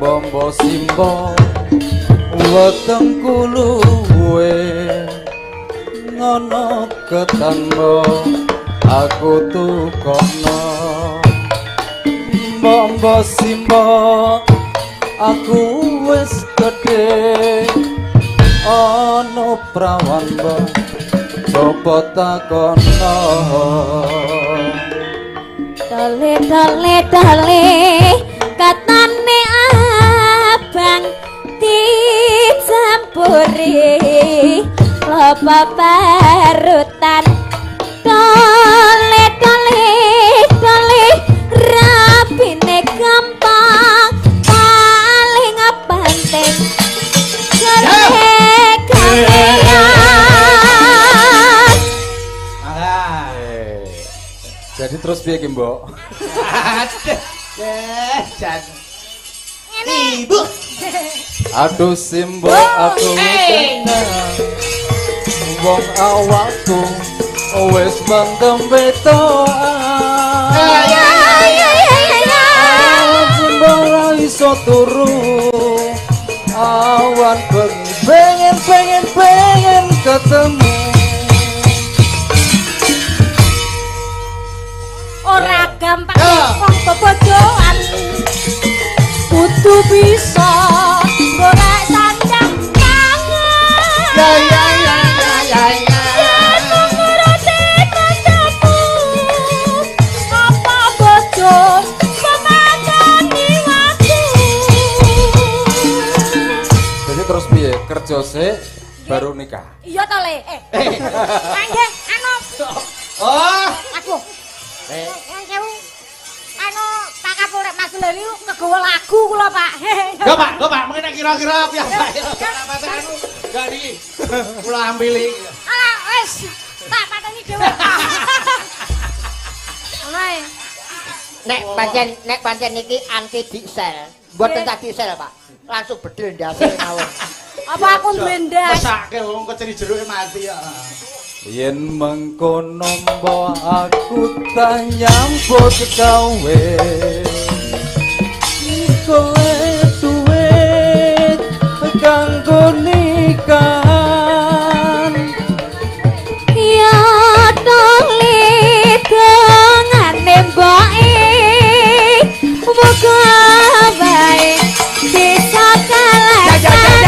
Bombo simbo weteng kuluwe ngono ketanmo aku tukono Bombo simbo aku wis gedhe ana prawan coba takono dale katane abang dicampuri loba parutan dale rapine gampang paling penting jadi terus piye ki mbok Ibu. Aduh simbo aku tenang wong awakku wis mendem betoan simbo ora iso turu awan pengen ketemu ora gampang wong bobojoan kudu bisa golek sandang pangan ya nuruti kancamu apa bojo pemakani waktu jadi terus piye kerja sik baru nikah iya to le nggih anu Oh, aku anu Pak Kapolres Mas Leli ngegawa lagu kula Pak. Go Pak, mengene kira-kira piye Pak? Kenapa anu dari kula ambili. Ah, wis tak pateni dhewe. Oke. Nek pancen niki anti diesel, mboten tak diesel, Pak. Langsung bedel ndase mawon. Apa aku duwe ndas? Mesake wong keceri jeruke mati ya. yen mengkono mbok aku tak nyambut gawe kowe duit kanggo nikah ya tole dongane mboke muga bae bisa kalahkan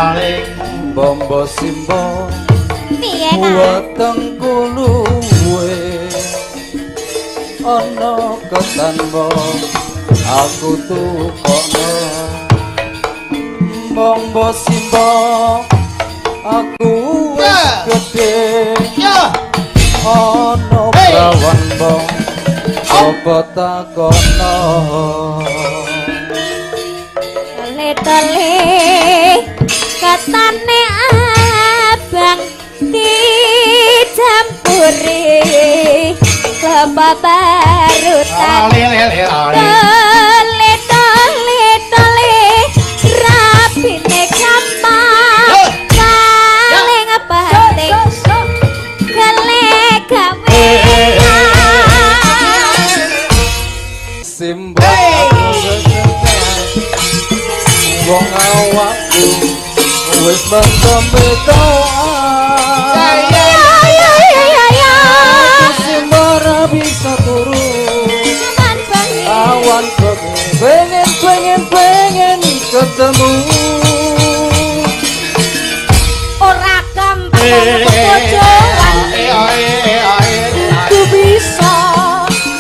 Ale bombo simbo piye ta weteng kuluwe ana ketanmu aku tukono bombo simbo aku wis gedhe ana prawan bong apa takono tole katane abang dicampuri kelapa parutan tole rapine gampang paling penting gale gawe simbo wong awakku wis mendem betoan simbo ora bisa turu awan pengen ketemu ora gampang bojoan kudu bisa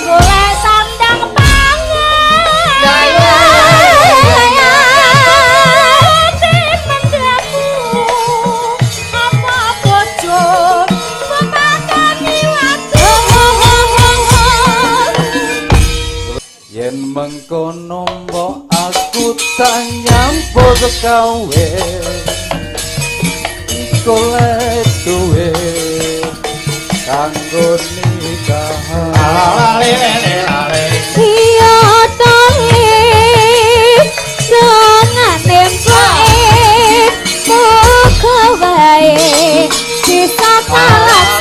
golek sandang pangan apa bojo pemakani waktu yen mengkono mbok aku tak nyambut gawe golek duwe kanggo nikahan. Iya tole jangan nemplek muka wae bisa kalah